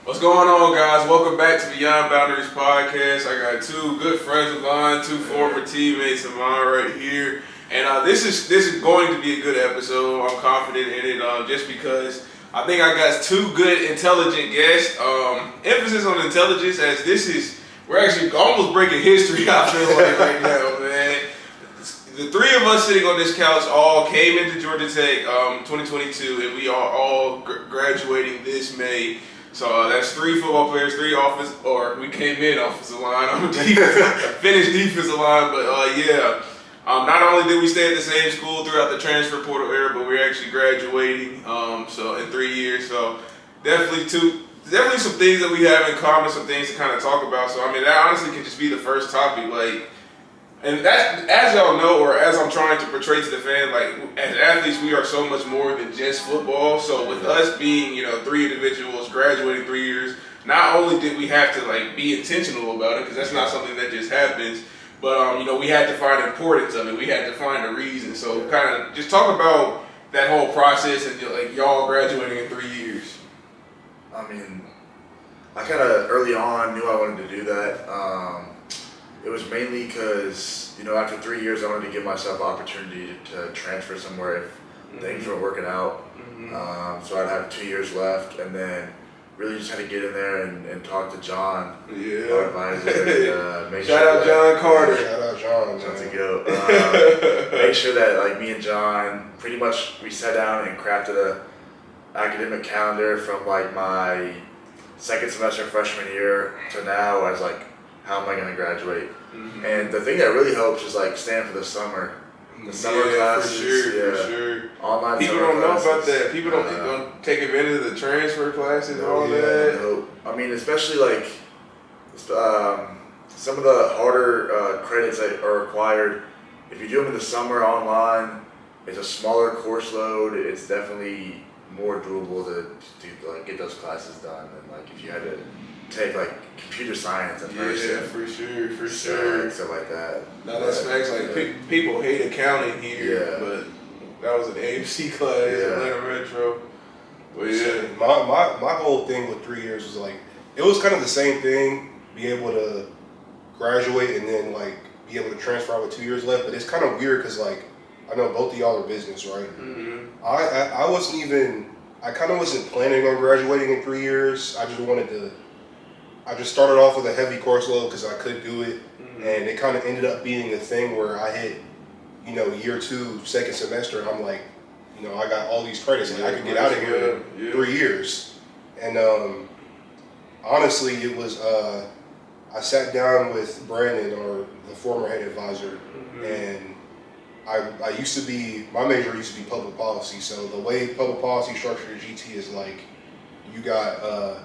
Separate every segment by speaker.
Speaker 1: What's going on, guys? Welcome back to Beyond Boundaries Podcast. I got two good friends of mine, two former teammates of mine right here, and this is going to be a good episode. I'm confident in it, just because I think I got two good, intelligent guests. Emphasis on intelligence, as we're actually almost breaking history. I feel like right now, man. The three of us sitting on this couch all came into Georgia Tech 2022, and we are all graduating this May. So that's three football players, we came in offensive line. I'm finished defensive line, but not only did we stay at the same school throughout the transfer portal era, but we're actually graduating. So in 3 years, so definitely some things that we have in common, some things to kind of talk about. So I mean, that honestly can just be the first topic, like. And that, as y'all know, or as I'm trying to portray to the fan, like, as athletes, we are so much more than just football. So with us being, three individuals graduating 3 years, not only did we have to, like, be intentional about it, because that's not something that just happens, but, we had to find the importance of it. We had to find a reason. So kind of just talk about that whole process and, like, y'all graduating in 3 years.
Speaker 2: I mean, I kind of early on knew I wanted to do that. It was mainly because, after 3 years, I wanted to give myself an opportunity to transfer somewhere if things weren't working out. So I'd have 2 years left, and then really just had to get in there and talk to John, our advisor. And,
Speaker 1: Shout out John Carter.
Speaker 2: Shout out John. John to go. Make sure that, like, me and John, pretty much we sat down and crafted a academic calendar from, like, my second semester freshman year to now as, like, how am I going to graduate? And the thing that really helps is like staying for the summer. The summer classes.
Speaker 1: For sure.
Speaker 2: Online
Speaker 1: people
Speaker 2: summer
Speaker 1: don't know
Speaker 2: classes.
Speaker 1: about that. People don't take advantage of the transfer classes and all that.
Speaker 2: No. I mean, especially like some of the harder credits that are required. If you do them in the summer online, it's a smaller course load. It's definitely more doable to like get those classes done than like if you had to take like computer science and
Speaker 1: for sure,
Speaker 2: stuff like that.
Speaker 1: No, that's facts. Like people hate accounting here, but that was an AMC class in Atlanta Metro. But
Speaker 3: my whole thing with 3 years was like it was kind of the same thing. Be able to graduate and then like be able to transfer out with 2 years left, but it's kind of weird because like I know both of y'all are business, right? I kind of wasn't planning on graduating in 3 years. I just started off with a heavy course load because I could do it, and it kind of ended up being a thing where I hit, year two, second semester, and I'm like, I got all these credits, and I could get out of here in 3 years. And honestly, it was, I sat down with Brandon, or the former head advisor, and my major used to be public policy. So the way public policy structured at GT is like, you got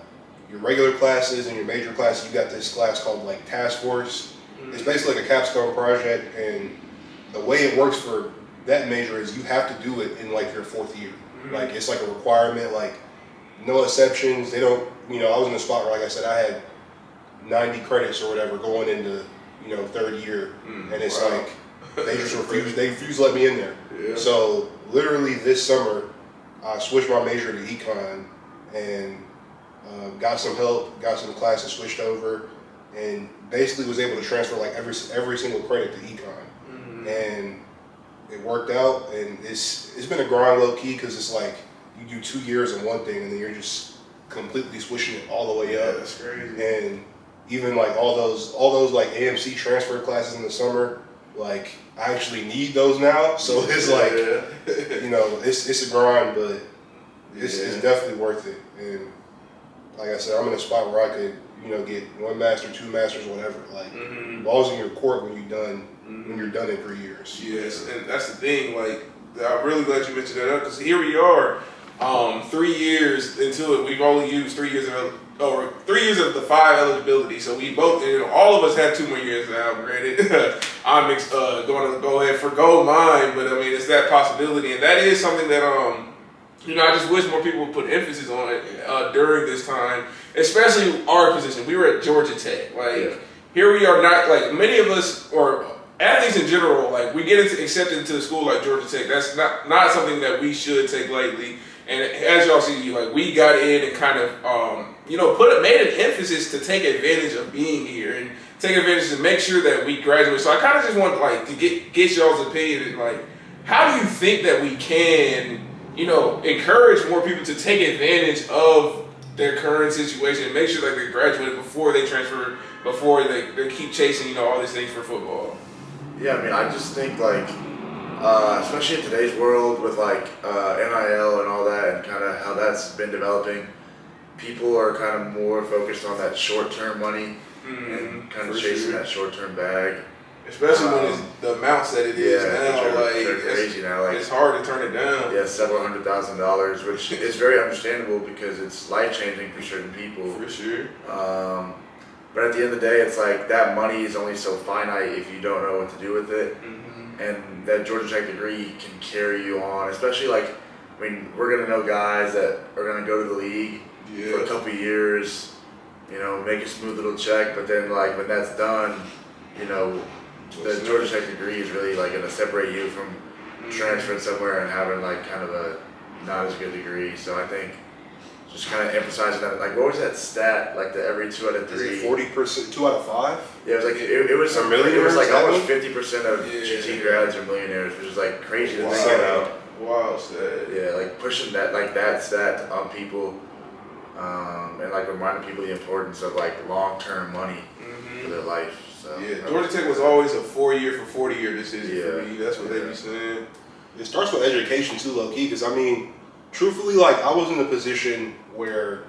Speaker 3: your regular classes and your major classes. You got this class called like task force. It's basically like a capstone project, and the way it works for that major is you have to do it in like your fourth year. Like it's like a requirement, like no exceptions. They don't, I was in a spot where, like I said, I had 90 credits or whatever going into, third year, and it's like, they just refused to let me in there. So literally this summer, I switched my major to econ and got some help, got some classes switched over, and basically was able to transfer like every single credit to econ. And it worked out, and it's been a grind low key because it's like you do 2 years in one thing and then you're just completely switching it all the way up.
Speaker 1: That's crazy.
Speaker 3: And even like all those like AMC transfer classes in the summer, like I actually need those now, so it's like it's a grind, but it's definitely worth it. And like I said, I'm in a spot where I could get one master, two masters, whatever. Like ball's in your court when you're done in 3 years.
Speaker 1: Yes, and that's the thing. Like I'm really glad you mentioned that up because here we are, 3 years into it. We've only used 3 years of 3 years of the 5 eligibility. So we both, all of us have 2 more years now. Granted, I'm going to go ahead and forgo mine, but I mean it's that possibility, and that is something that I just wish more people would put emphasis on it during this time, especially our position. We were at Georgia Tech. Here we are, not like many of us or athletes in general. Like we get accepted into a school like Georgia Tech. That's not something that we should take lightly. And as y'all see, like we got in and kind of made an emphasis to take advantage of being here and take advantage to make sure that we graduate. So I kind of just want like to get y'all's opinion. Like, how do you think that we can, encourage more people to take advantage of their current situation and make sure that they graduate before they transfer, before they keep chasing, all these things for football?
Speaker 2: Yeah, I mean, I just think like, especially in today's world with like NIL and all that, and kind of how that's been developing, people are kind of more focused on that short-term money and kind of chasing that short-term bag.
Speaker 1: Especially when it's the amounts that it is now,
Speaker 2: they're crazy now. Like,
Speaker 1: it's hard to turn it down.
Speaker 2: Yeah, several $100,000, which is very understandable because it's life-changing for certain people.
Speaker 1: For sure.
Speaker 2: But at the end of the day, it's like that money is only so finite if you don't know what to do with it. And that Georgia Tech degree can carry you on, especially like, I mean, we're going to know guys that are going to go to the league for a couple of years, make a smooth little check, but then like when that's done, the Georgia Tech degree is really like going to separate you from transferring somewhere and having like kind of a not as good degree. So I think just kind of emphasizing that, like, what was that stat? Like the every 2 out of 3,
Speaker 3: 40%, 2 out of 5.
Speaker 2: Yeah, it was like it was some
Speaker 3: millionaires.
Speaker 2: It was like almost 50% of GT grads are millionaires, which is like crazy to think about.
Speaker 1: Wow, stat.
Speaker 2: Yeah, like pushing that stat on people, and like reminding people the importance of like long-term money for their life. So,
Speaker 1: Georgia Tech was always a 4-year for 40-year decision for me. That's what they be saying.
Speaker 3: It starts with education too, low key. Because I mean, truthfully, like I was in a position where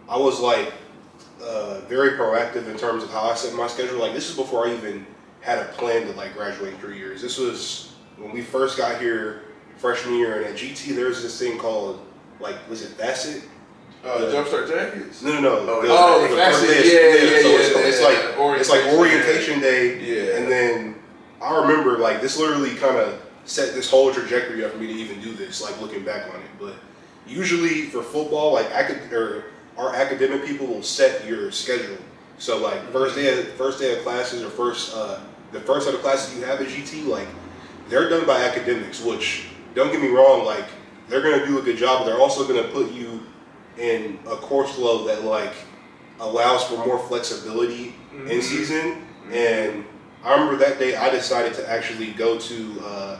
Speaker 3: I was like very proactive in terms of how I set my schedule. Like this is before I even had a plan to like graduate in 3 years. This was when we first got here freshman year, and at GT there's this thing called was it Bassett?
Speaker 1: Jumpstart Jackets?
Speaker 3: No.
Speaker 1: The Bassett.
Speaker 3: It's like orientation day, and then I remember like this literally kind of set this whole trajectory up for me to even do this. Like looking back on it, but usually for football, like our academic people will set your schedule. So like first day of classes or the first set of classes you have at GT, like they're done by academics. Which don't get me wrong, like they're gonna do a good job, but they're also gonna put you in a course load that like allows for more flexibility in season. And I remember that day I decided to actually go to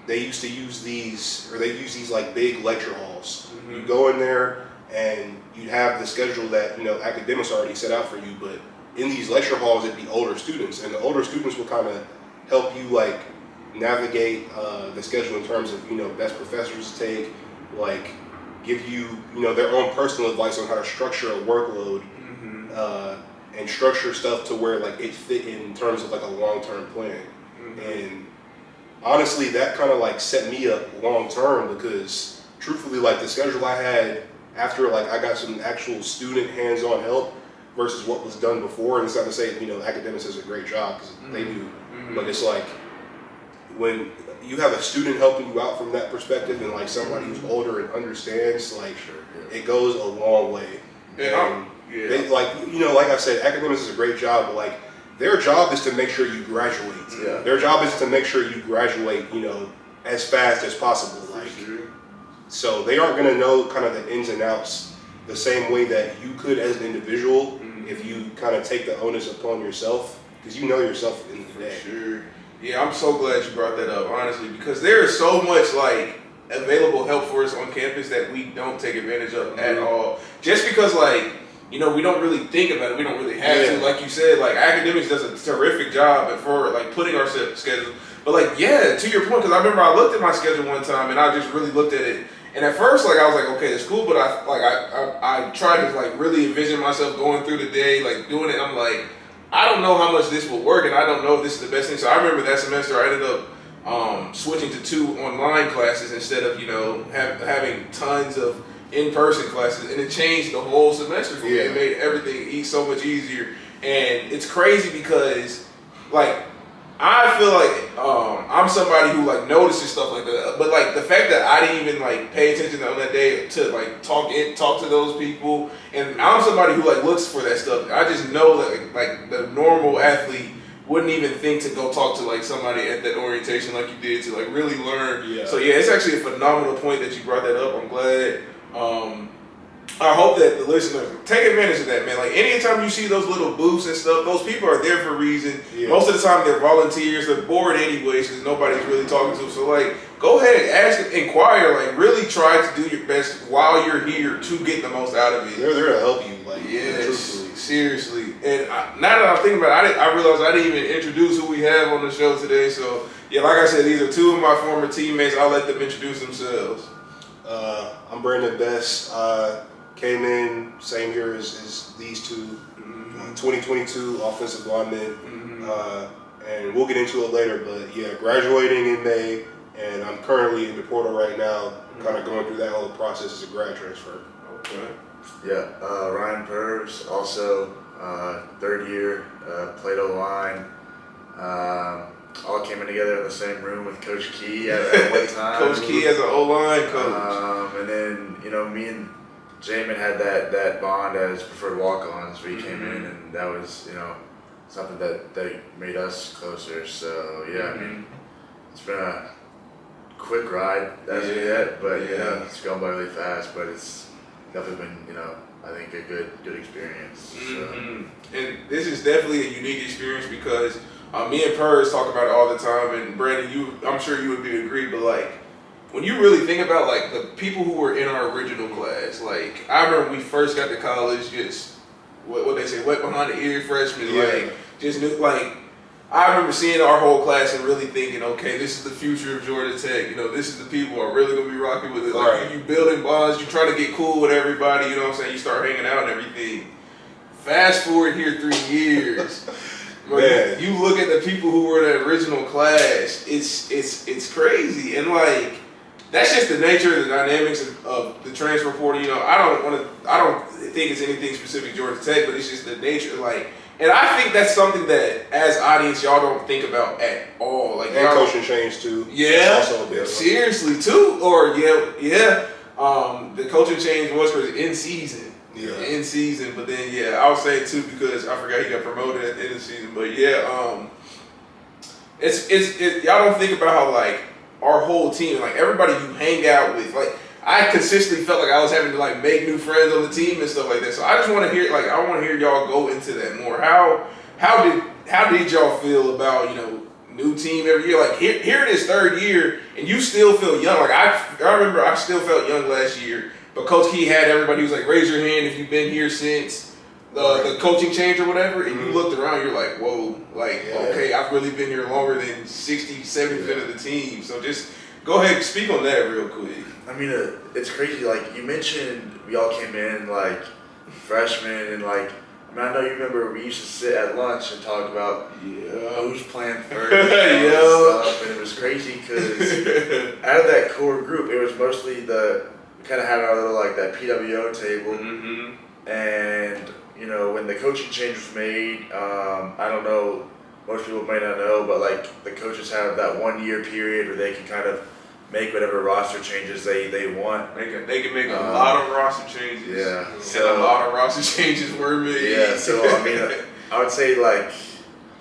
Speaker 3: they use these like big lecture halls. You go in there and you have the schedule that academics already set out for you, but in these lecture halls it'd be older students, and the older students will kind of help you like navigate the schedule in terms of best professors to take, like give you their own personal advice on how to structure a workload and structure stuff to where like it fit in terms of like a long-term plan. And honestly, that kind of like set me up long-term, because truthfully, like the schedule I had after like I got some actual student hands-on help versus what was done before. And it's not to say academics does a great job, because they do, but it's like when you have a student helping you out from that perspective, and like somebody who's older and understands, like it goes a long way. They, like I said, academics is a great job, but like their job is to make sure you graduate. Their job is to make sure you graduate, as fast as possible. Like, so they aren't gonna know kind of the ins and outs the same way that you could as an individual if you kind of take the onus upon yourself, because you know yourself at the end of the day.
Speaker 1: Sure. Yeah, I'm so glad you brought that up, honestly, because there is so much like available help for us on campus that we don't take advantage of at all. Just because like, we don't really think about it. We don't really have to. Like you said, like academics does a terrific job for like putting our schedule. But like, to your point, because I remember I looked at my schedule one time and I just really looked at it. And at first, like I was like, okay, it's cool, but I tried to like really envision myself going through the day, like doing it. And I'm like, I don't know how much this will work, and I don't know if this is the best thing. So I remember that semester I ended up switching to 2 online classes instead of having tons of in-person classes, and it changed the whole semester for me. It made everything so much easier, and it's crazy because like I feel like I'm somebody who like notices stuff like that, but like the fact that I didn't even like pay attention on that day to like talk to those people, and I'm somebody who like looks for that stuff. I just know that like the normal athlete wouldn't even think to go talk to like somebody at that orientation like you did to like really learn.
Speaker 3: Yeah.
Speaker 1: So yeah, it's actually a phenomenal point that you brought that up. I'm glad. I hope that the listeners take advantage of that, man. Like anytime you see those little booths and stuff, those people are there for a reason.
Speaker 3: Yeah.
Speaker 1: Most of the time they're volunteers. They're bored anyways because nobody's really talking to them. So like, go ahead, ask, inquire. Like really try to do your best while you're here to get the most out of it.
Speaker 3: They're there to help you. Like
Speaker 1: yes,
Speaker 3: truthfully.
Speaker 1: seriously. And now that I'm thinking about it, I realized I didn't even introduce who we have on the show today. So yeah, like I said, these are two of my former teammates. I'll let them introduce themselves.
Speaker 3: I'm Brandon Best. Came in same year as these two, 2022 offensive linemen, and we'll get into it later. But yeah, graduating in May, and I'm currently in the portal right now, kind of going through that whole process as a grad transfer.
Speaker 1: Okay.
Speaker 2: Yeah, Ryan Purves, also third year, played O-line. All came in together in the same room with Coach Key at one time.
Speaker 1: Coach Key as an O-line coach.
Speaker 2: And then, me and Jamin had that bond as preferred walk-ons. We came in, and that was, something that made us closer. So, yeah, I mean, it's been a quick ride as of yet, but, it's gone by really fast, but it's definitely been, I think a good experience. So.
Speaker 1: And this is definitely a unique experience because me and Purves talk about it all the time, and Brandon, I'm sure you would be agree, but like, when you really think about like the people who were in our original class, like I remember when we first got to college, just what they say, wet behind the ear freshmen, like just knew, like I remember seeing our whole class and really thinking, okay, this is the future of Georgia Tech. This is the people who are really gonna be rocking with it. Like you building bonds, you try to get cool with everybody. You know what I'm saying? You start hanging out and everything. Fast forward here 3 years. Man. You look at the people who were in the original class, it's crazy. And like that's just the nature of the dynamics of the transfer portal. I don't think it's anything specific to Georgia Tech, but it's just the nature. Like, and I think that's something that as audience y'all don't think about at all. Like,
Speaker 3: and coaching change too.
Speaker 1: Yeah, seriously too. Or the coaching change was for in season. Yeah, in season. But then I was saying too because I forgot he got promoted at the end of the season. But y'all don't think about how like our whole team, like everybody you hang out with, like I consistently felt like I was having to like make new friends on the team and stuff like that. So I just want to hear, like, I want to hear y'all go into that more. How did y'all feel about new team every year? Like here it is third year and you still feel young. Like I remember I still felt young last year, but Coach Key had everybody who was like, raise your hand if you've been here since the coaching change or whatever, and you looked around, you're like, whoa, like, okay, I've really been here longer than 60, 70% of the team. So just go ahead, speak on that real quick.
Speaker 2: I mean, it's crazy. Like, you mentioned we all came in, like, freshmen, and, like, I know you remember we used to sit at lunch and talk about who's playing first and stuff, and it was crazy because out of that core group, it was mostly we kind of had our little, like, that PWO table, and when the coaching change was made, I don't know, most people may not know, but like the coaches have that 1 year period where they can kind of make whatever roster changes they want.
Speaker 1: They can make a lot of roster changes.
Speaker 2: Yeah.
Speaker 1: And a lot of roster changes were made.
Speaker 2: Yeah, so I mean, I would say like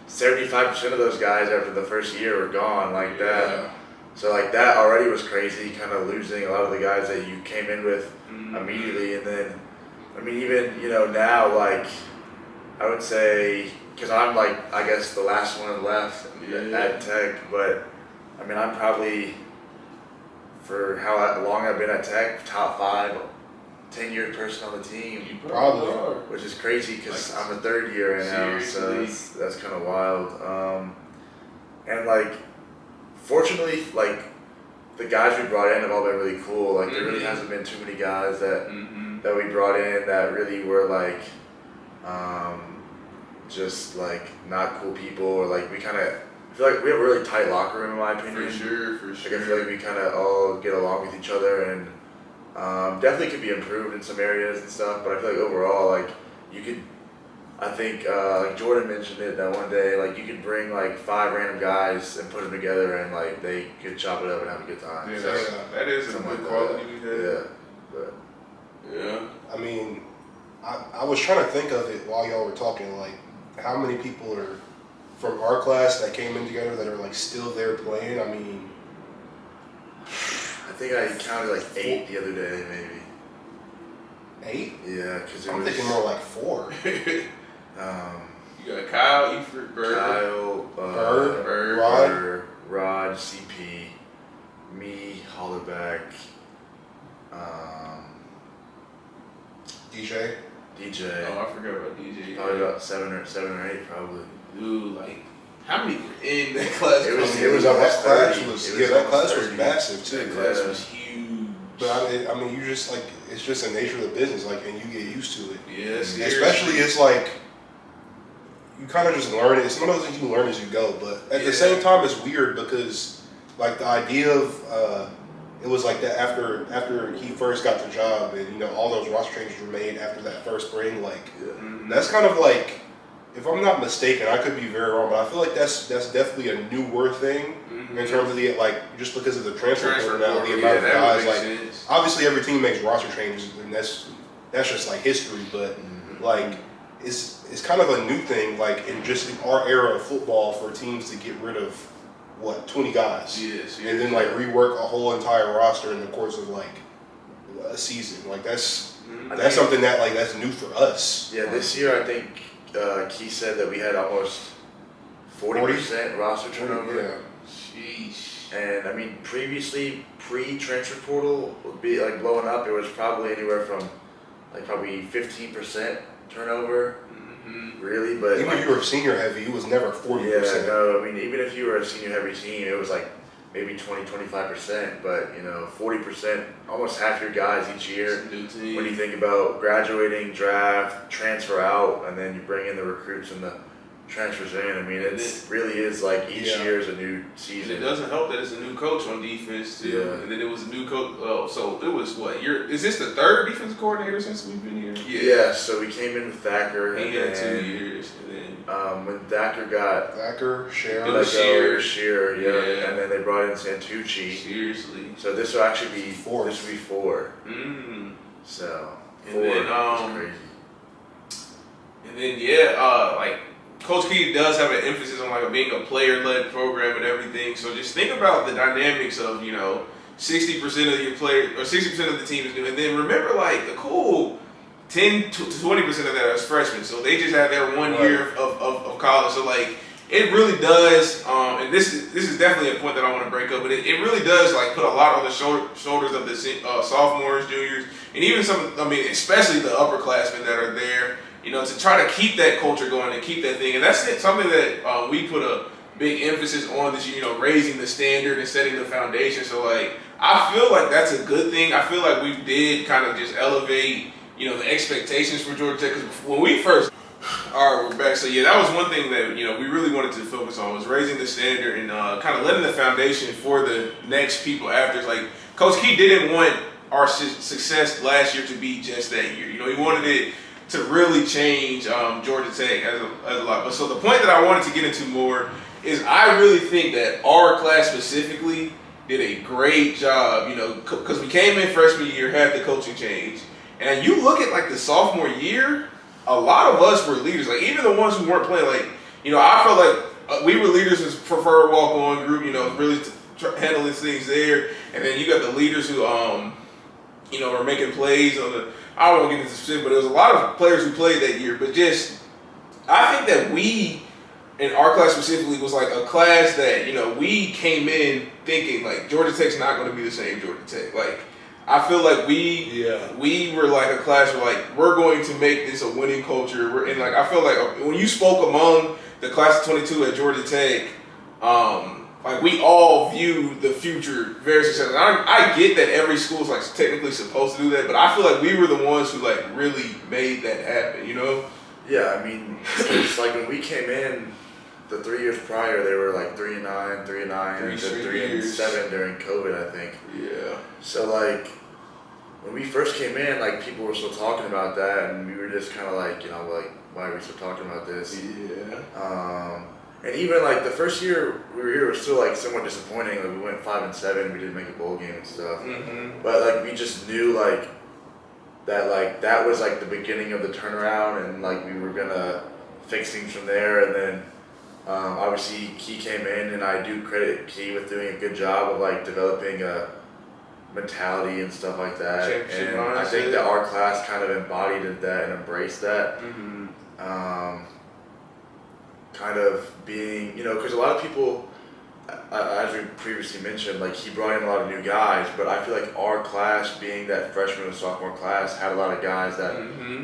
Speaker 2: 75% of those guys after the first year were gone like that. Yeah. So like that already was crazy, kind of losing a lot of the guys that you came in with immediately, and then I mean, even, now, like, I would say, because I'm, like, I guess the last one left at Tech, but, I mean, I'm probably, for how long I've been at Tech, top 5, 10-year person on the team.
Speaker 1: You probably are.
Speaker 2: Which is crazy, because I'm a third year right now, so that's kind of wild. And, like, fortunately, like, the guys we brought in have all been really cool. Like, there really hasn't been too many guys that we brought in that really were like just like not cool people, or like we kind of feel like we have a really tight locker room in my opinion. For sure. Like I feel like we kind of all get along with each other, and definitely could be improved in some areas and stuff. But I feel like overall, like you could, I think like Jordan mentioned it that one day, like you could bring like 5 random guys and put them together, and like they could chop it up and have a good time.
Speaker 1: Yeah, so, that is a good quality we have.
Speaker 2: Yeah. But,
Speaker 1: yeah.
Speaker 3: I mean, I was trying to think of it while y'all were talking, like how many people are from our class that came in together that are like still there playing, I mean,
Speaker 2: I think I counted like 8 the other day, maybe.
Speaker 3: 8?
Speaker 2: Yeah, because
Speaker 3: I'm thinking more like 4.
Speaker 1: You got Kyle, Efert, Bird,
Speaker 2: Kyle,
Speaker 3: Bird,
Speaker 2: Rod, CP, me, Hollerback,
Speaker 3: DJ.
Speaker 1: Oh, I forgot about DJ.
Speaker 2: Probably about 7 or 8, probably.
Speaker 1: Dude, like, how many were in that class?
Speaker 2: It was
Speaker 3: that class
Speaker 2: 30.
Speaker 3: was
Speaker 2: It was
Speaker 3: that class
Speaker 2: almost
Speaker 3: was
Speaker 2: 30.
Speaker 3: massive too.
Speaker 1: That class was huge.
Speaker 3: But I mean, you just like it's just the nature of the business, like, and you get used to it.
Speaker 1: Yes,
Speaker 3: Especially it's like you kind of just learn it. Some of those things you learn as you go, but at the same time, it's weird because like the idea of it was like that after he first got the job, and all those roster changes were made after that first spring. Like that's kind of like, if I'm not mistaken, I could be very wrong, but I feel like that's definitely a newer thing in terms of the just because of the transfer portal now, the amount of guys. Like
Speaker 1: sense.
Speaker 3: obviously every team makes roster changes, and that's just like history. But like it's kind of a new thing, like in our era of football, for teams to get rid of 20 guys, and then like rework a whole entire roster in the course of like a season. Like that's something that like that's new for us.
Speaker 2: Yeah, this year I think Key said that we had almost 40% roster turnover.
Speaker 3: Yeah.
Speaker 1: Sheesh.
Speaker 2: And I mean, previously, pre-transfer portal would be like blowing up. It was probably anywhere from like probably 15% turnover. Really, but
Speaker 3: even if you were senior heavy, it was never 40%.
Speaker 2: Yeah, no, I mean, even if you were a senior heavy team, it was like maybe 20-25%. But 40%, almost half your guys each year. When you think about graduating, draft, transfer out, and then you bring in the recruits and the transfers in, I mean, it really is like each year is a new season.
Speaker 1: And it doesn't help that it's a new coach on defense too.
Speaker 2: Yeah.
Speaker 1: And then it was a new coach. Oh, so it was is this the third defensive coordinator since we've been here?
Speaker 2: Yeah. So we came in with Thacker.
Speaker 1: He had 2 years, and then
Speaker 2: when Thacker got
Speaker 1: Shearer,
Speaker 2: yeah, and then they brought in Santucci.
Speaker 1: Seriously.
Speaker 2: So this will actually be
Speaker 3: 4.
Speaker 2: This will be 4. So 4 is crazy.
Speaker 1: And then like Coach Key does have an emphasis on like being a player-led program and everything. So just think about the dynamics of 60% of your players or 60% of the team is new, and then remember like a cool 10 to 20% of that is freshmen. So they just had their 1 year of college. So like it really does, and this is definitely a point that I want to break up, but it really does like put a lot on the shoulders of the sophomores, juniors, and even especially the upperclassmen that are there. To try to keep that culture going and keep that thing. And that's something that we put a big emphasis on this year, raising the standard and setting the foundation. So, like, I feel like that's a good thing. I feel like we did kind of just elevate, the expectations for Georgia Tech. Because when we first, all right, we're back. So, yeah, that was one thing that, we really wanted to focus on was raising the standard and kind of letting the foundation for the next people after. It's like, Coach Key didn't want our success last year to be just that year. He wanted it to really change Georgia Tech as a lot. But so the point that I wanted to get into more is I really think that our class specifically did a great job, because we came in freshman year, had the coaching change. And you look at like the sophomore year, a lot of us were leaders. Like even the ones who weren't playing, like, I felt like we were leaders as preferred walk-on group, really handling things there. And then you got the leaders who, were making plays on the, I don't want to get into specifics, but there was a lot of players who played that year. But I think that we, in our class specifically, was like a class that, we came in thinking like Georgia Tech's not going to be the same Georgia Tech. Like, I feel like we were like a class where like, we're going to make this a winning culture. And like, I feel like when you spoke among the class of 22 at Georgia Tech, like we all view the future very successful. I get that every school is like technically supposed to do that, but I feel like we were the ones who like really made that happen,
Speaker 2: Yeah, I mean, it's like when we came in, the 3 years prior, they were like 3-9, 3-9, and then 3-7 during COVID, I think.
Speaker 1: Yeah.
Speaker 2: So like, when we first came in, like people were still talking about that, and we were just kind of like, like, why are we still talking about this?
Speaker 1: Yeah.
Speaker 2: And even like the first year we were here was still like somewhat disappointing. Like we went 5-7, we didn't make a bowl game and stuff. But like we just knew like that was like the beginning of the turnaround, and like we were gonna fix things from there. And then Obviously, Key came in, and I do credit Key with doing a good job of like developing a mentality and stuff like that. And I think that our class kind of embodied that and embraced that. Kind of being, because a lot of people, as we previously mentioned, like he brought in a lot of new guys, but I feel like our class, being that freshman and sophomore class, had a lot of guys that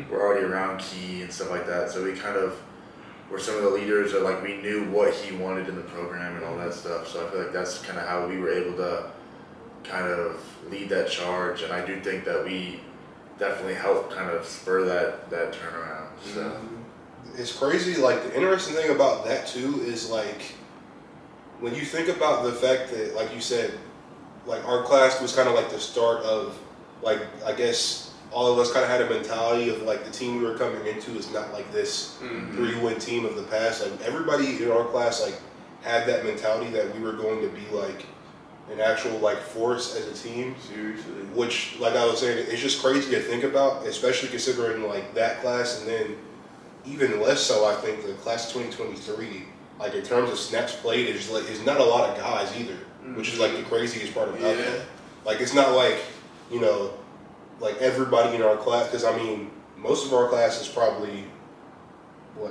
Speaker 2: were already around Key and stuff like that. So we kind of were some of the leaders that like we knew what he wanted in the program and all that stuff. So I feel like that's kind of how we were able to kind of lead that charge, and I do think that we definitely helped kind of spur that turnaround. So
Speaker 3: it's crazy. Like the interesting thing about that too is like when you think about the fact that, like you said, like our class was kind of like the start of, like, I guess all of us kind of had a mentality of like the team we were coming into is not like this 3-win team of the past. Like everybody in our class like had that mentality that we were going to be like an actual like force as a team.
Speaker 1: Seriously.
Speaker 3: Which, like I was saying, it's just crazy to think about, especially considering like that class, and then even less so I think the class of 2023. Like in terms of snaps played, is not a lot of guys either, which is like the craziest part about that. Like it's not like, like everybody in our class, because I mean most of our class is probably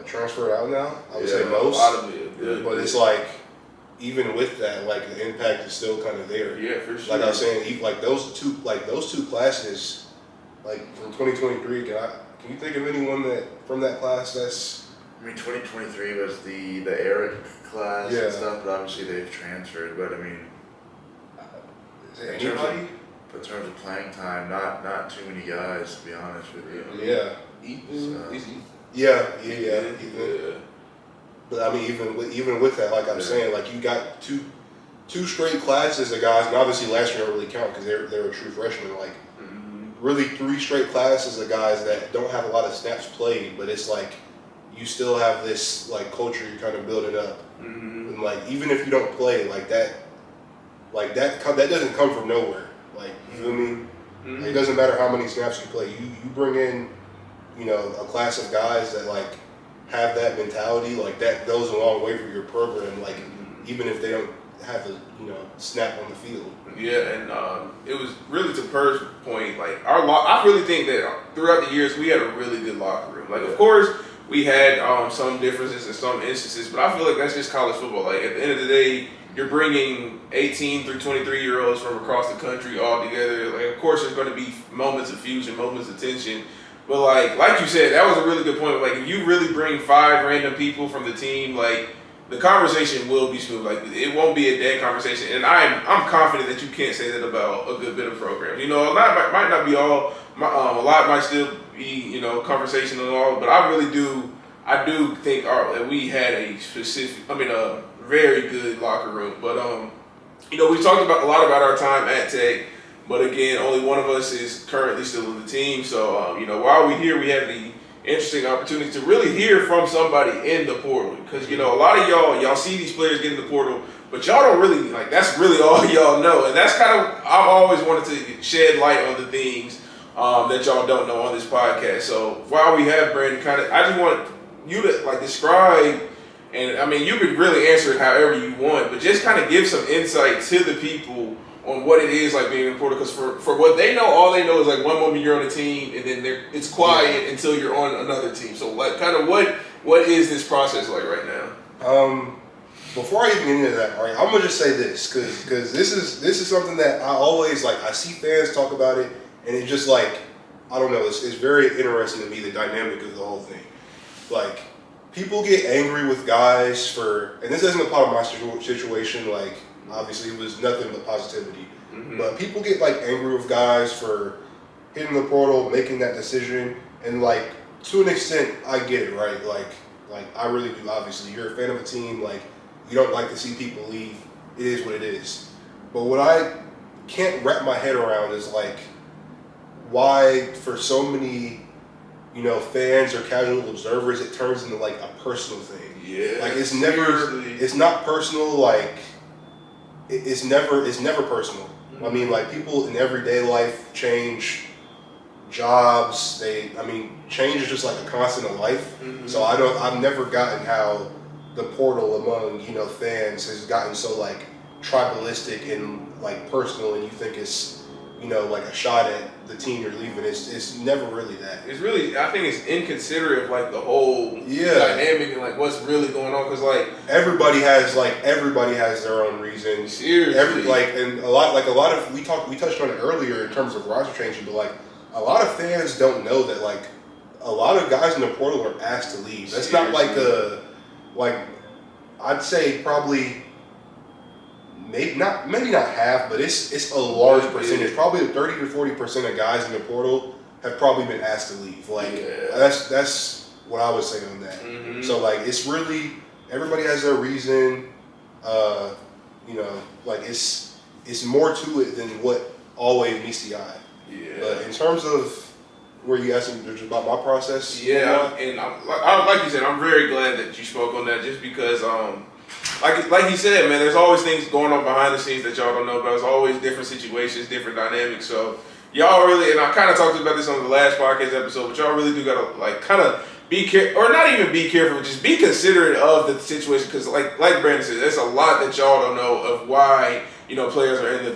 Speaker 3: transferred out now. I would say most,
Speaker 1: a lot of it,
Speaker 3: but it's like even with that, like the impact is still kind of there.
Speaker 1: Yeah, for sure.
Speaker 3: Like I was saying, like those two classes, like from 2023, can you think of anyone that from that class that's?
Speaker 2: I mean, 2023 was the Eric class and stuff, but obviously they've transferred. But I mean, in terms of playing time, not too many guys, to be honest with you.
Speaker 3: Yeah.
Speaker 1: Ethan.
Speaker 3: Yeah. But I mean, even with that, like I'm saying, like you got two straight classes of guys, and obviously last year don't really count because they're a true freshman. Like really 3 straight classes of guys that don't have a lot of snaps played, but it's like you still have this like culture you're kind of building up, and like even if you don't play that doesn't come from nowhere. Like you feel me? Like, it doesn't matter how many snaps you play. You bring in a class of guys that like have that mentality, like that goes a long way for your program. Like even if they don't have a snap on the field.
Speaker 1: Yeah, and it was really to Purves' point. Like I really think that throughout the years we had a really good locker room. Like of course we had some differences in some instances, but I feel like that's just college football. Like at the end of the day, you're bringing 18 through 23-year-olds from across the country all together. Like of course there's going to be moments of fusion, moments of tension. But like you said, that was a really good point. Like if you really bring 5 random people from the team, like the conversation will be smooth. Like it won't be a dead conversation. And I'm confident that you can't say that about a good bit of programs. A lot might not be all. A lot might still be conversational and all. But I do think we had a very good locker room. But we talked a lot about our time at Tech. But again, only one of us is currently still in the team. So, while we're here, we have the interesting opportunity to really hear from somebody in the portal. Because, a lot of y'all see these players get in the portal, but y'all don't really, that's really all y'all know. And that's kind of, I've always wanted to shed light on the things that y'all don't know on this podcast. So while we have Brandon, I just want you to, describe, and, you could really answer it however you want, but just kind of give some insight to the people on what it is like being in the portal, because for what they know, all they know is one moment you're on a team and then it's quiet until you're on another team. So what is this process like right now?
Speaker 3: Before I even get into that, all right, I'm gonna just say this because this is something that I always I see fans talk about it, and it just I don't know, it's very interesting to me, the dynamic of the whole thing. Like people get angry with guys and this isn't a part of my situation. Obviously, it was nothing but positivity. But people get angry with guys for hitting the portal, making that decision, and to an extent, I get it, right? I really do. Obviously, you're a fan of a team. You don't like to see people leave. It is what it is. But what I can't wrap my head around is why for so many, fans or casual observers, it turns into a personal thing.
Speaker 1: Yeah.
Speaker 3: It's never. It's not personal. It's never personal. People in everyday life change, jobs. Change is just a constant in life. So I've never gotten how the portal among, you know, fans has gotten so like tribalistic and like personal, and you think it's, you know, like a shot at the team you're leaving. It's never really that.
Speaker 1: It's really, I think it's inconsiderate of like the whole
Speaker 3: Yeah.
Speaker 1: dynamic and like what's really going on, because like
Speaker 3: Everybody has their own reasons.
Speaker 1: seriously,
Speaker 3: And a lot of we touched on it earlier in terms of roster changing, but like a lot of fans don't know that like a lot of guys in the portal are asked to leave. That's not like I'd say probably maybe not half, but it's a large percentage. Probably 30 to 40% of guys in the portal have probably been asked to leave. Like that's what I would say on that.
Speaker 1: Mm-hmm.
Speaker 3: So like it's really everybody has their reason. You know, like it's more to it than what always meets the eye.
Speaker 1: Yeah.
Speaker 3: But in terms of where you asking just about my process,
Speaker 1: yeah, and like you said, I'm very glad that you spoke on that, just because like you said, man, there's always things going on behind the scenes that y'all don't know about. There's always different situations, different dynamics. So y'all really, and I kind of talked about this on the last podcast episode, but y'all really do gotta like kind of be careful, or not even be careful, just be considerate of the situation, because like Brandon said, there's a lot that y'all don't know of why, you know, players are in the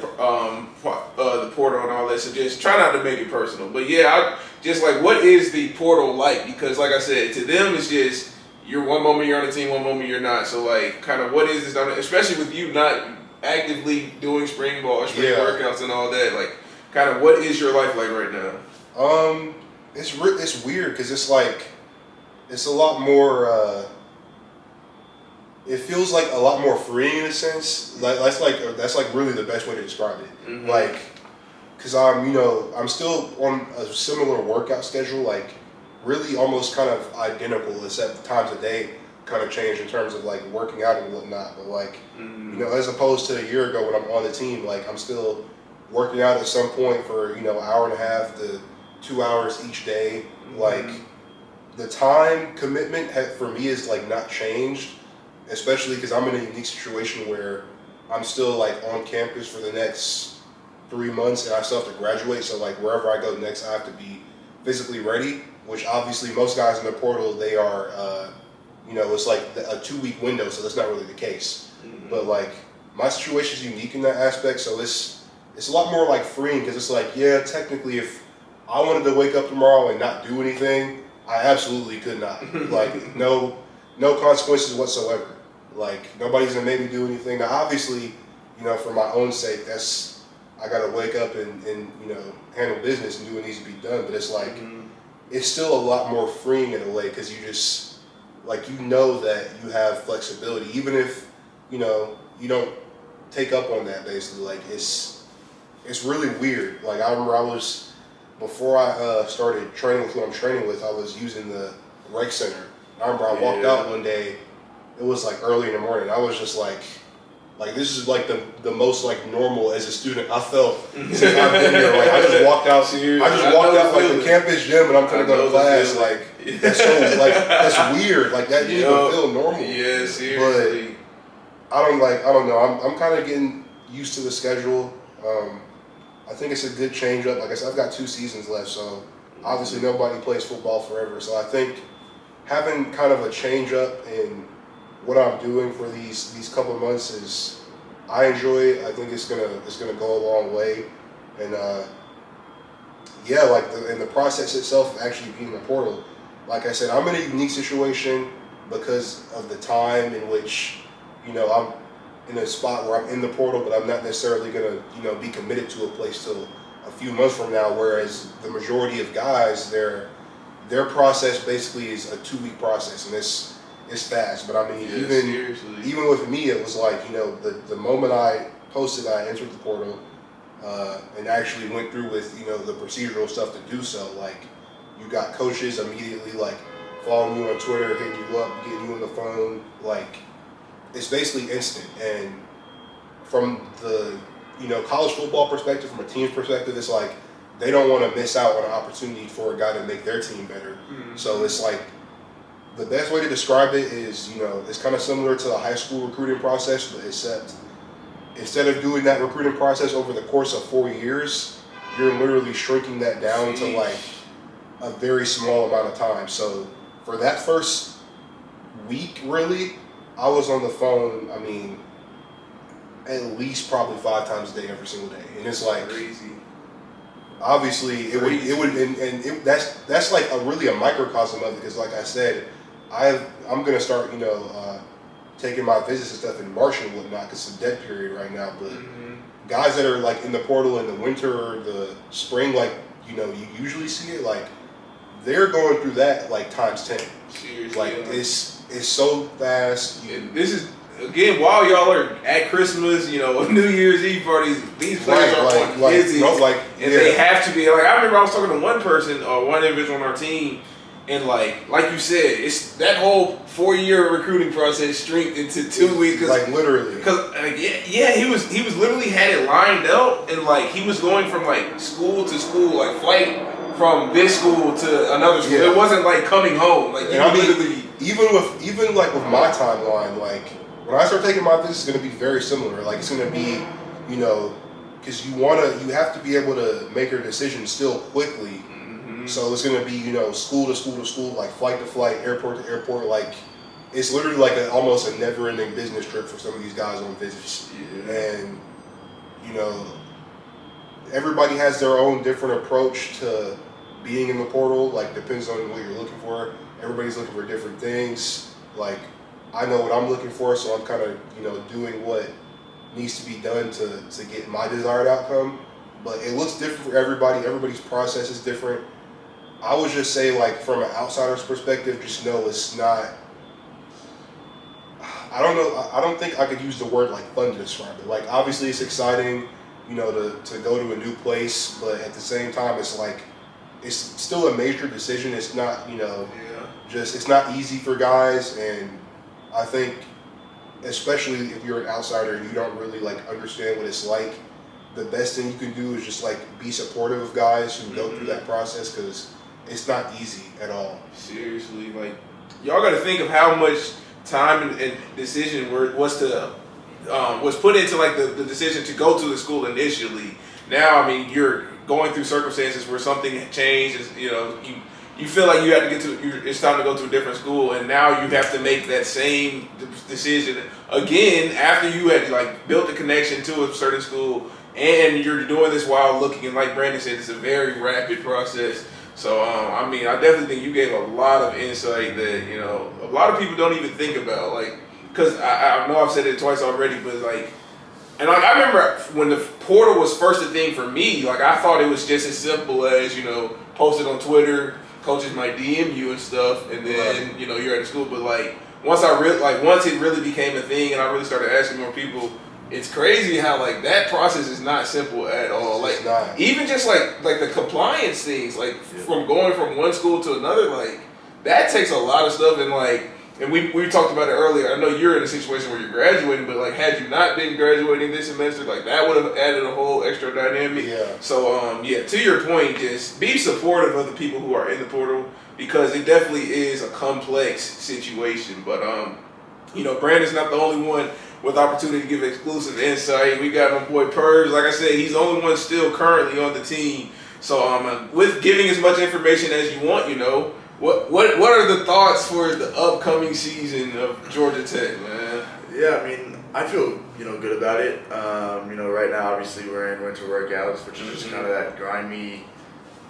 Speaker 1: portal and all that. So just try not to make it personal. But yeah, I just like, what is the portal like? Because like I said, to them it's just, you're one moment you're on the team, one moment you're not. So like, kind of what is this, especially with you not actively doing spring ball or spring workouts and all that, like kind of what is your life like right now?
Speaker 3: It's weird because it's like it's a lot more. It feels like a lot more freeing in a sense. Like that's like really the best way to describe it.
Speaker 1: Mm-hmm.
Speaker 3: Like, cause I'm still on a similar workout schedule. Like, really almost kind of identical, except the times a day kind of change in terms of like working out and whatnot. But like, you know, as opposed to a year ago when I'm on the team, like I'm still working out at some point for, you know, an hour and a half to 2 hours each day. Like, the time commitment for me is like not changed, especially because I'm in a unique situation where I'm still like on campus for the next 3 months and I still have to graduate. So like wherever I go next, I have to be physically ready, which obviously most guys in the portal, they are, you know, it's like a 2-week window, so that's not really the case. But like my situation is unique in that aspect, so it's a lot more like freeing, because it's like, yeah, technically if I wanted to wake up tomorrow and not do anything, I absolutely could not. Like no consequences whatsoever. Like nobody's gonna make me do anything. Now obviously, you know, for my own sake, I gotta wake up and you know, handle business and do what needs to be done. But it's like it's still a lot more freeing in a way, because you just like, you know that you have flexibility, even if, you know, you don't take up on that. Basically, like it's really weird. Like I remember before I started training with who I'm training with, I was using the rec center. I remember I walked out one day, it was like early in the morning. I was just like this is like the most like normal as a student I felt since I've been here. Like I just walked out like the campus gym and I'm gonna go to class. Like that's so like that's weird. Like that didn't even feel normal.
Speaker 1: Yeah, seriously.
Speaker 3: But I don't know. I'm kind of getting used to the schedule. I think it's a good change up. Like I said, I've got 2 seasons left, so obviously nobody plays football forever. So I think having kind of a change up in what I'm doing for these couple of months is, I enjoy it. I think it's gonna go a long way, and yeah, like the process itself of actually being a portal. Like I said, I'm in a unique situation because of the time in which, you know, I'm in a spot where I'm in the portal, but I'm not necessarily gonna, you know, be committed to a place till a few months from now. Whereas the majority of guys, their process basically is a 2-week process, and it's fast. But I mean, even with me, it was like, you know, the moment I posted I entered the portal and actually went through with, you know, the procedural stuff to do so. Like, you got coaches immediately like following you on Twitter, hitting you up, getting you on the phone. Like, it's basically instant. And from the, you know, college football perspective, from a team's perspective, it's like they don't want to miss out on an opportunity for a guy to make their team better. So it's like, the best way to describe it is, you know, it's kind of similar to the high school recruiting process, but except instead of doing that recruiting process over the course of 4 years, you're literally shrinking that down to like a very small amount of time. So for that first week, really, I was on the phone, I mean, at least probably 5 times a day every single day. And it's like,
Speaker 1: crazy.
Speaker 3: Obviously, that's like really a microcosm of it, because like I said, I'm gonna start, taking my visits and stuff in March and whatnot, because it's a dead period right now. But guys that are like in the portal in the winter or the spring, like you usually see it, like they're going through that like times 10.
Speaker 1: Seriously,
Speaker 3: like it's so fast.
Speaker 1: And this is again while y'all are at Christmas, New Year's Eve parties. These players are on visits, and they have to be. Like I remember, I was talking to one person, one individual on our team, and like you said, it's that whole 4-year recruiting process streamed into 2 weeks.
Speaker 3: Like literally,
Speaker 1: because he was literally had it lined up, and like he was going from like school to school, like flight from this school to another school. It wasn't like coming home. Like
Speaker 3: even with my timeline, like when I start taking my visits, it's going to be very similar. Like it's going to be, because you have to be able to make your decision still quickly. So it's going to be, school to school to school, like flight to flight, airport to airport. Like it's literally like almost a never-ending business trip for some of these guys on visits. Yeah. And everybody has their own different approach to being in the portal. Like depends on what you're looking for. Everybody's looking for different things. Like I know what I'm looking for, so I'm kind of doing what needs to be done to get my desired outcome. But it looks different for everybody. Everybody's process is different. I would just say, like, from an outsider's perspective, just know it's not. I don't know. I don't think I could use the word like fun to describe it. Like, obviously, it's exciting, to go to a new place, but at the same time, it's like it's still a major decision. It's not, just it's not easy for guys, and I think, especially if you're an outsider and you don't really like understand what it's like, the best thing you can do is just like be supportive of guys who go through that process, because it's not easy at all.
Speaker 1: Seriously, like y'all got to think of how much time and decision was put into like the decision to go to the school initially. Now, I mean, you're going through circumstances where something changes. You feel like you have to it's time to go to a different school, and now you have to make that same decision again after you had like built a connection to a certain school, and you're doing this while looking. And like Brandon said, it's a very rapid process. So, I mean, I definitely think you gave a lot of insight that, a lot of people don't even think about. Like, because I know I've said it twice already, but like, and like, I remember when the portal was first a thing for me, like, I thought it was just as simple as, post it on Twitter, coaches might DM you and stuff, and then, you're at the school. But like, once it really became a thing and I really started asking more people, it's crazy how like that process is not simple at all. Like even just like the compliance things, like from going from one school to another, like that takes a lot of stuff. And we talked about it earlier. I know you're in a situation where you're graduating, but like had you not been graduating this semester, like that would have added a whole extra dynamic. Yeah. So to your point, just be supportive of the people who are in the portal, because it definitely is a complex situation. But Brandon's not the only one with opportunity to give exclusive insight. We got my boy Purves. Like I said, he's the only one still currently on the team. So with giving as much information as you want, what are the thoughts for the upcoming season of Georgia Tech, man?
Speaker 2: Yeah, I mean, I feel good about it. Right now obviously we're in winter workouts, which is just kind of that grimy,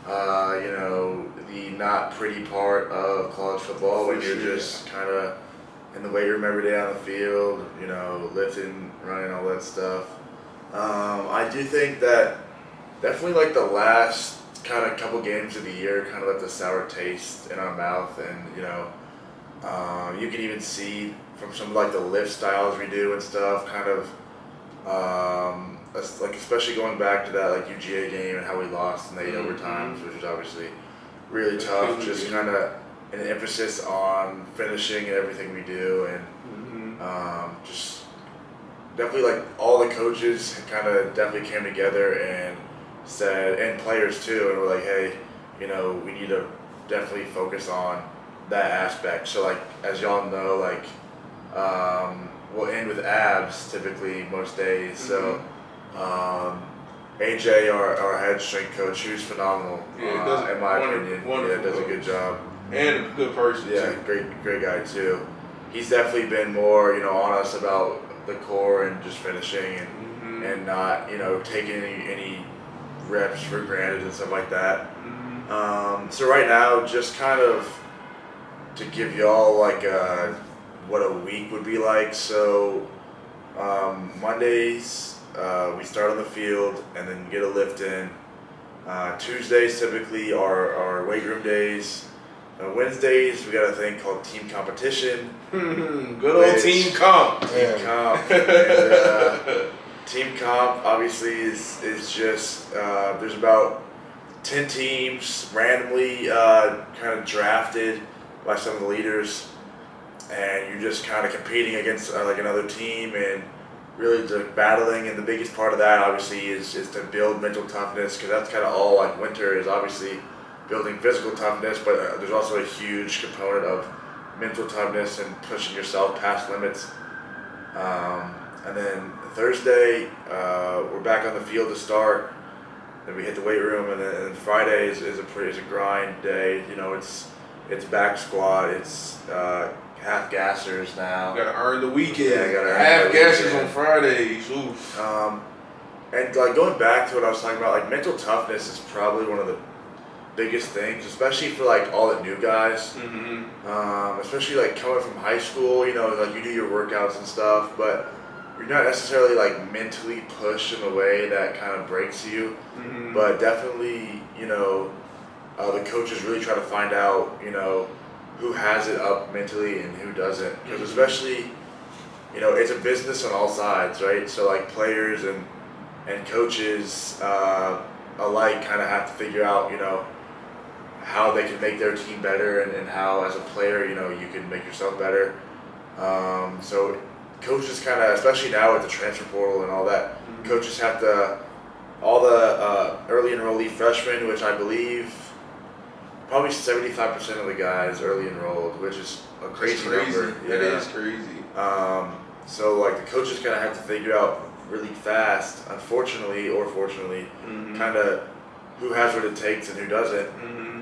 Speaker 2: the not pretty part of college football, when you're just kind of in the weight room every day on the field, lifting, running, all that stuff. I do think that definitely like the last kind of couple games of the year kind of left a sour taste in our mouth, and you can even see from some of like the lift styles we do and stuff, kind of like especially going back to that like UGA game and how we lost in the 8 overtimes, which was obviously really tough. Just kind of an emphasis on finishing and everything we do, and just definitely like all the coaches kind of definitely came together and said, and players too, and we're like, hey, we need to definitely focus on that aspect. So like, as y'all know, like we'll end with abs typically most days. So AJ, our head strength coach, who's phenomenal, in my opinion. Yeah, does a good job.
Speaker 1: And a good person.
Speaker 2: Yeah, great guy too. he's definitely been more, on us about the core and just finishing and not, taking any reps for granted and stuff like that. So right now, just kind of to give y'all like what a week would be like. So Mondays we start on the field and then get a lift in. Tuesdays typically are our weight room days. Wednesdays we got a thing called team competition.
Speaker 1: Good old team comp.
Speaker 2: Team comp. And, team comp obviously is just there's about 10 teams randomly kind of drafted by some of the leaders, and you're just kind of competing against like another team and really battling. And the biggest part of that obviously is to build mental toughness, because that's kind of all like winter is, obviously building physical toughness, but there's also a huge component of mental toughness and pushing yourself past limits. And then Thursday, we're back on the field to start. Then we hit the weight room, and then Friday is a grind day. It's back squat. It's half gassers now.
Speaker 1: You gotta earn the weekend.
Speaker 2: Yeah, gotta earn
Speaker 1: half
Speaker 2: the
Speaker 1: gassers
Speaker 2: weekend
Speaker 1: on Fridays. Oof.
Speaker 2: And like going back to what I was talking about, like mental toughness is probably one of the biggest things, especially for like all the new guys. Especially like coming from high school, like you do your workouts and stuff, but you're not necessarily like mentally pushed in a way that kind of breaks you. But definitely, the coaches really try to find out, who has it up mentally and who doesn't. Because especially, it's a business on all sides, right? So like players and coaches alike kind of have to figure out, how they can make their team better, and how as a player, you can make yourself better. So coaches kind of, especially now with the transfer portal and all that, coaches have to, all the early enrollee freshmen, which I believe probably 75% of the guys early enrolled, which is a crazy number.
Speaker 1: That is crazy.
Speaker 2: So like the coaches kind of have to figure out really fast, unfortunately or fortunately, kind of who has what it takes and who doesn't.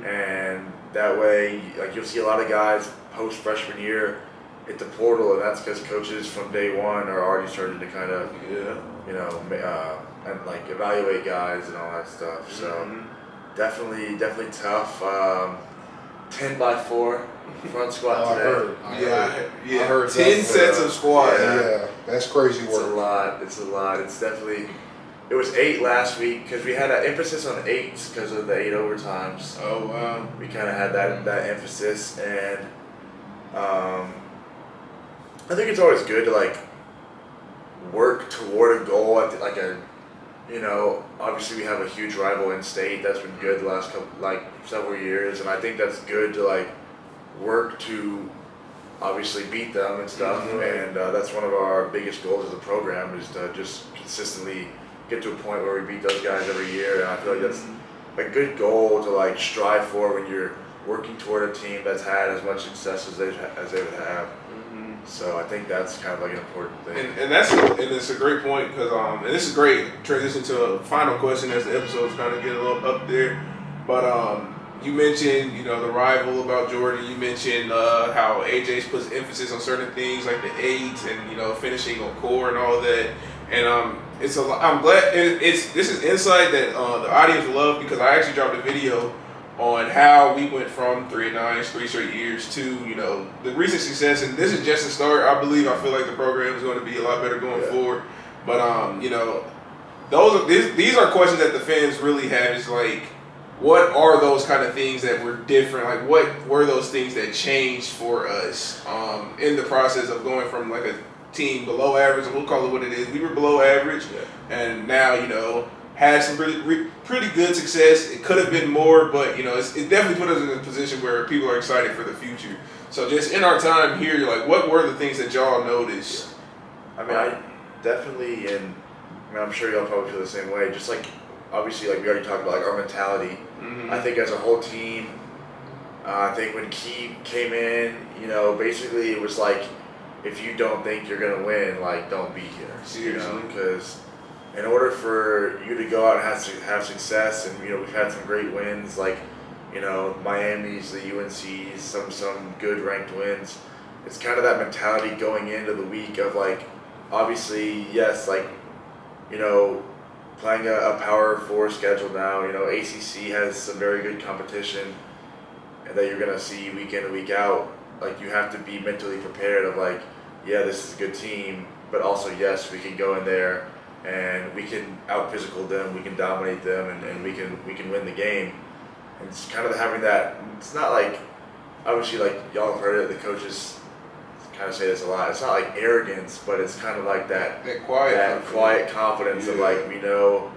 Speaker 2: And that way, like you'll see a lot of guys post freshman year hit the portal, and that's because coaches from day one are already starting to kind of, and like evaluate guys and all that stuff. So definitely tough. 10x4 front squat today.
Speaker 1: I heard 10
Speaker 3: that.
Speaker 1: sets of squats.
Speaker 3: Yeah, that's crazy work.
Speaker 2: It's a lot. It's definitely. It was 8 last week because we had an emphasis on 8s because of the 8 overtimes.
Speaker 1: Oh wow.
Speaker 2: We kind of had that emphasis, and I think it's always good to like work toward a goal at like a, obviously we have a huge rival in state that's been good the last several years, and I think that's good to like work to obviously beat them and stuff. And that's one of our biggest goals as a program, is to just consistently get to a point where we beat those guys every year. And I feel like that's a good goal to like strive for when you're working toward a team that's had as much success as they would have. So I think that's kind of like an important thing.
Speaker 1: And it's a great point, because and this is great transition to a final question as the episode's kind of getting a little up there. But you mentioned the rival about Jordan. You mentioned how AJ's puts emphasis on certain things like the 8s and finishing on core and all that. And it's a lot. I'm glad this is insight that the audience will love, because I actually dropped a video on how we went from 3-9, 3 straight years, to the recent success. And this is just a start. I feel like the program is going to be a lot better going forward. But these are questions that the fans really have. Is like, what are those kind of things that were different? Like, what were those things that changed for us in the process of going from like a team below average, and we'll call it what it is. We were below average, and now had some pretty good success. It could have been more, but it definitely put us in a position where people are excited for the future. So just in our time here, you're like, what were the things that y'all noticed?
Speaker 2: I mean, I definitely, and I'm sure y'all probably feel the same way. Just like, obviously, like we already talked about, like our mentality. I think as a whole team, I think when Key came in, basically it was like, if you don't think you're gonna win, like don't be here.
Speaker 1: Seriously.
Speaker 2: Because in order for you to go out and have success, and we've had some great wins, like Miami's, the UNC's, some good ranked wins. it's kind of that mentality going into the week of like, obviously, yes, like, you know, playing a Power 4 schedule now, you know, ACC has some very good competition and that you're going to see week in and week out. Like, you have to be mentally prepared of like, yeah, this is a good team, but also, yes, we can go in there and we can out-physical them, we can dominate them, and we can win the game. And it's kind of having that, it's not like, obviously, like, y'all have heard it, the coaches kind of say this a lot, it's not like arrogance, but it's kind of like that quiet confidence of like, we know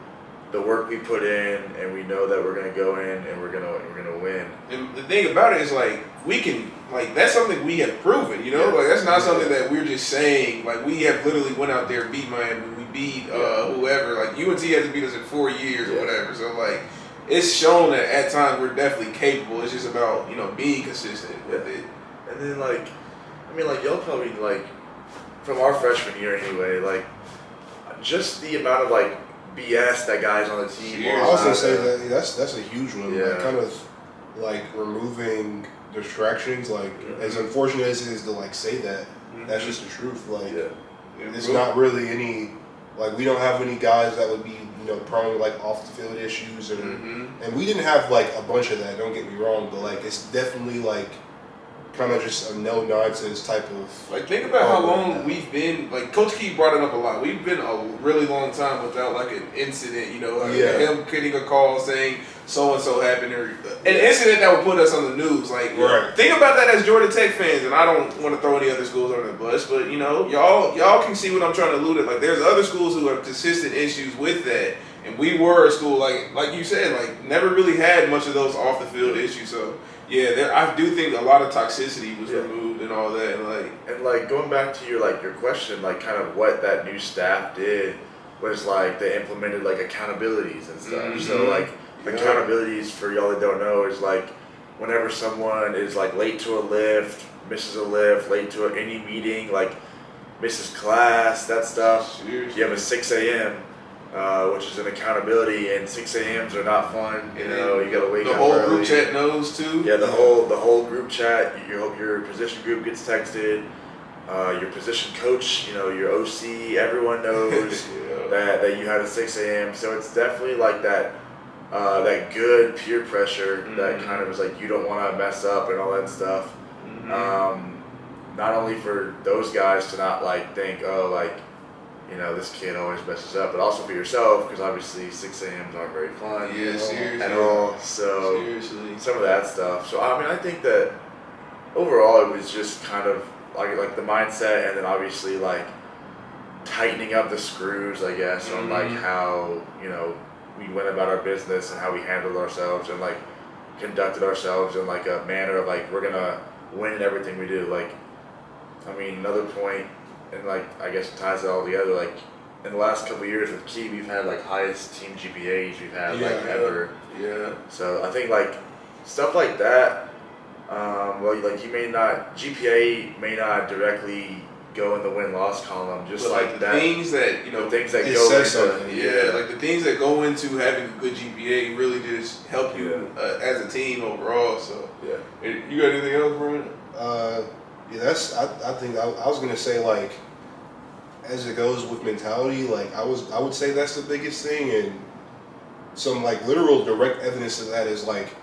Speaker 2: the work we put in, and we know that we're gonna go in and we're gonna win.
Speaker 1: And the thing about it is like we can that's something we have proven, you know, like that's not something that we're just saying. Like we have literally went out there, beat Miami, we beat whoever. Like UNC hasn't beat us in 4 years or whatever. So like it's shown that at times we're definitely capable. It's just about, you know, being consistent with it.
Speaker 2: And then like, I mean, like y'all probably like from our freshman year anyway, like just the amount of like BS that guys on the team.
Speaker 1: Yeah,
Speaker 3: I was gonna say that's a huge one.
Speaker 2: Yeah.
Speaker 3: Like kind of like removing distractions. Like as unfortunate as it is to like say that, that's just the truth. Like it's not really any like we don't have any guys that would be, you know, prone to like off the field issues and we didn't have like a bunch of that. Don't get me wrong, but like it's definitely like kind of just a no nonsense type of.
Speaker 1: Like think about how long we've been. Like Coach Key brought it up a lot. We've been a really long time without like an incident. You know, like him getting a call saying so and so happened, or an incident that would put us on the news. Like think about that as Georgia Tech fans, and I don't want to throw any other schools under the bus, but you know, y'all can see what I'm trying to allude at. Like there's other schools who have consistent issues with that. And we were a school like you said, like never really had much of those off the field issues. So yeah, I do think a lot of toxicity was removed and all that. And
Speaker 2: like going back to your question, like kind of what that new staff did was like they implemented like accountabilities and stuff. So like accountabilities for y'all that don't know is like whenever someone is like late to a lift, misses a lift, late to any meeting, like misses class, that stuff.
Speaker 1: Seriously.
Speaker 2: You have a 6 a.m. Which is an accountability, and 6 a.m.s are not fun. You know, you gotta wake up early.
Speaker 1: The whole group chat knows too.
Speaker 2: Yeah, the whole group chat. Your position group gets texted. Your position coach, you know, your OC, everyone knows that you had a 6 a.m. So it's definitely like that good peer pressure that kind of is like you don't want to mess up and all that stuff. Not only for those guys to not like think, oh, like, you know, this kid always messes up, but also for yourself, because obviously 6 a.m.s aren't very fun at all. So some of that stuff. So I mean, I think that overall it was just kind of like the mindset, and then obviously like tightening up the screws, I guess, on like how, you know, we went about our business and how we handled ourselves and like conducted ourselves in like a manner of like we're gonna win in everything we do. Like, I mean, another point. And like I guess it ties it all together. Like in the last couple of years with Key, we've had like highest team GPAs we've had like ever.
Speaker 1: Yeah.
Speaker 2: So I think like stuff like that. Well, like GPA may not directly go in the win-loss column, just
Speaker 1: but
Speaker 2: like
Speaker 1: the
Speaker 2: that.
Speaker 1: Things that, you know,
Speaker 2: things that
Speaker 3: it
Speaker 2: go
Speaker 3: says
Speaker 2: into
Speaker 3: something.
Speaker 1: like the things that go into having a good GPA really just help you as a team overall. So you got anything else, Brian?
Speaker 3: Yeah, I think I was gonna say like as it goes with mentality, like I would say that's the biggest thing, and some like literal direct evidence of that is like,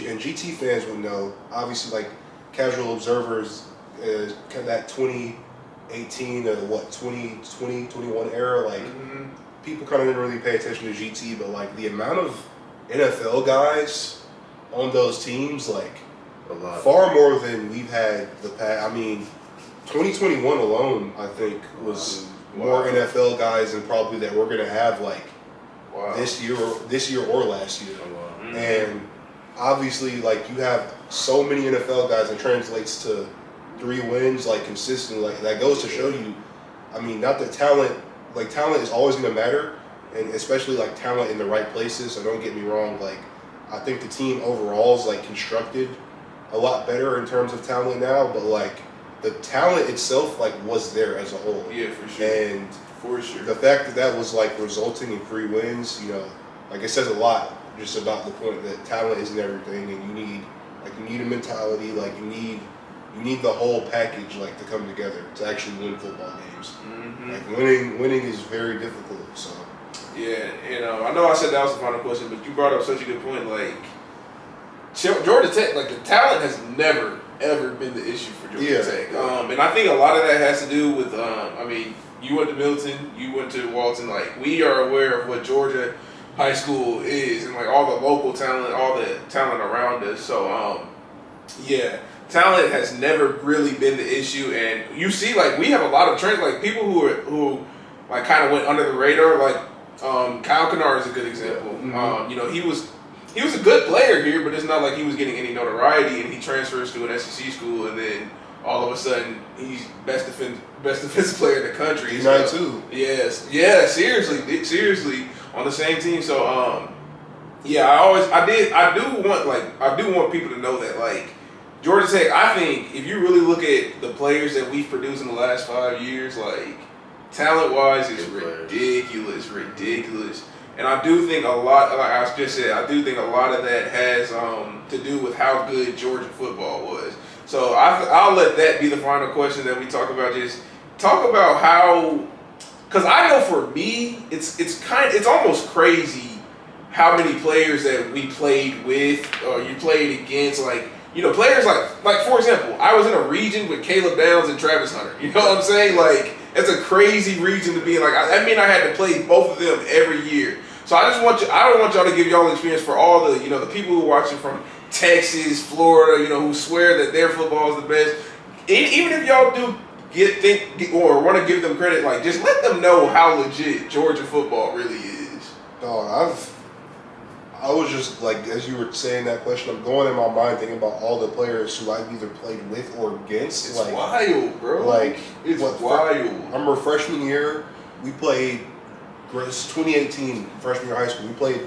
Speaker 3: and GT fans would know, obviously like casual observers, that 2018 or 2020, 21 era, like people kind of didn't really pay attention to GT, but like the amount of NFL guys on those teams, like far more than we've had the past. I mean, 2021 alone, I think, was more NFL guys than probably that we're gonna have like this year or last year. And obviously, like you have so many NFL guys, and translates to 3 wins like consistently. Like that goes to show you. I mean, not that talent is always gonna matter, and especially like talent in the right places. So don't get me wrong. Like I think the team overall is like constructed a lot better in terms of talent now, but like the talent itself like was there as a whole.
Speaker 1: Yeah, for sure.
Speaker 3: And the fact that was like resulting in 3 wins, you know, like it says a lot just about the point that talent isn't everything, and you need a mentality, like you need you need the whole package like to come together to actually win football games.
Speaker 1: Mm-hmm.
Speaker 3: Like winning is very difficult. So
Speaker 1: yeah, and I know I said that was the final question, but you brought up such a good point. Like Georgia Tech, like the talent has never ever been the issue for Georgia Tech, and I think a lot of that has to do with I mean, you went to Milton, you went to Walton. Like we are aware of what Georgia high school is, and like all the local talent, all the talent around us. So yeah. Talent has never really been the issue, and you see, like we have a lot of trends, like people who like kind of went under the radar. Like Kyle Kennard is a good example.
Speaker 3: Mm-hmm.
Speaker 1: You know, he was a good player here, but it's not like he was getting any notoriety, and he transfers to an SEC school, and then all of a sudden he's best defensive player in the country.
Speaker 3: He's
Speaker 1: so,
Speaker 3: 9-2.
Speaker 1: Yes, yeah, seriously on the same team. So yeah, I do want people to know that like. Georgia Tech, I think if you really look at the players that we've produced in the last 5 years, like talent-wise, it's ridiculous. And I do think a lot, like I just said, I do think a lot of that has to do with how good Georgia football was. So I'll let that be the final question that we talk about. Just talk about how, because I know for me, it's almost crazy how many players that we played with or you played against, like. You know, players like for example, I was in a region with Caleb Downs and Travis Hunter. You know what I'm saying? Like, it's a crazy region to be in. Like, I mean, I had to play both of them every year. So I don't want y'all to give y'all an experience for all the, you know, the people who are watching from Texas, Florida, you know, who swear that their football is the best. Even if y'all do think or want to give them credit, like, just let them know how legit Georgia football really is.
Speaker 3: No, I was just like, as you were saying that question, I'm going in my mind thinking about all the players who I've either played with or against.
Speaker 1: It's
Speaker 3: like,
Speaker 1: wild, bro.
Speaker 3: Like,
Speaker 1: it's wild.
Speaker 3: I remember freshman year, we played, 2018, freshman year of high school, we played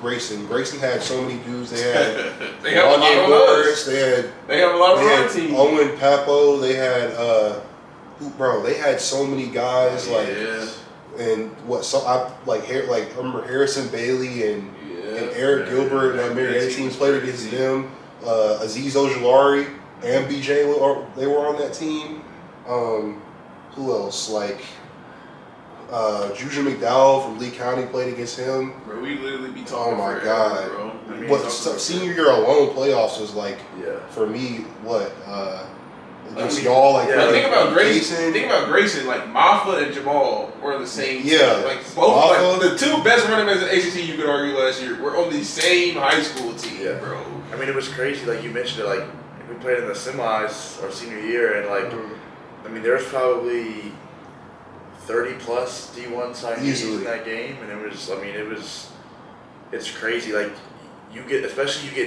Speaker 3: Grayson. Grayson had so many dudes. They had
Speaker 1: they have a lot of us.
Speaker 3: They
Speaker 1: have a lot of our team.
Speaker 3: Owen Papo. They had they had so many guys and I remember Harrison Bailey and Eric Gilbert and that Marietta teams played against them. Aziz Ojulari and BJ they were on that team. Who else? Like Juju McDowell from Lee County played against him.
Speaker 1: Bro, we literally be talking.
Speaker 3: Oh my
Speaker 1: forever,
Speaker 3: God!
Speaker 1: Bro. I mean,
Speaker 3: Senior year alone, playoffs was like for me against y'all like.
Speaker 1: Think about Grayson. Think about Grayson. Like Mafa and Jamal were on the same team.
Speaker 3: Yeah,
Speaker 1: like both like the two best running backs in ACC you could argue last year were on the same high school team, bro.
Speaker 2: I mean, it was crazy. Like you mentioned it. Like we played in the semis our senior year, and like I mean, there was probably 30 plus D1 signees in that game, and it's crazy. Like you get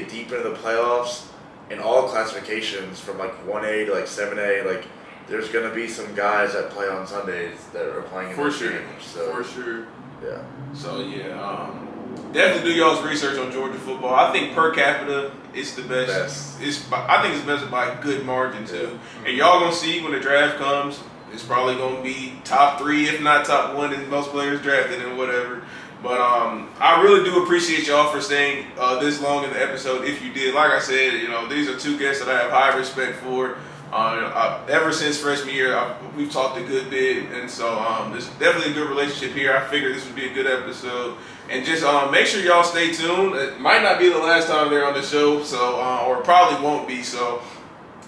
Speaker 2: deep into the playoffs in all classifications from like 1A to like 7A. Like there's gonna be some guys that play on Sundays that are playing in those games. So
Speaker 1: for sure.
Speaker 2: Yeah.
Speaker 1: So definitely do y'all's research on Georgia football. I think per capita it's the best. I think it's best by a good margin too. And y'all gonna see when the draft comes. It's probably going to be top 3, if not top 1, in most players drafted and whatever. But I really do appreciate y'all for staying this long in the episode. If you did, like I said, you know, these are two guests that I have high respect for. Ever since freshman year, we've talked a good bit, and so there's definitely a good relationship here. I figured this would be a good episode, and just make sure y'all stay tuned. It might not be the last time they're on the show, so or probably won't be. So.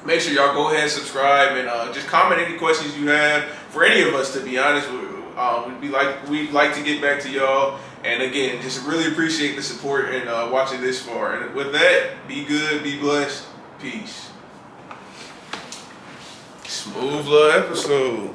Speaker 1: Make sure y'all go ahead and subscribe and just comment any questions you have for any of us. To be honest, we'd like to get back to y'all. And again, just really appreciate the support and watching this far. And with that, be good, be blessed, peace. Smooth little episode.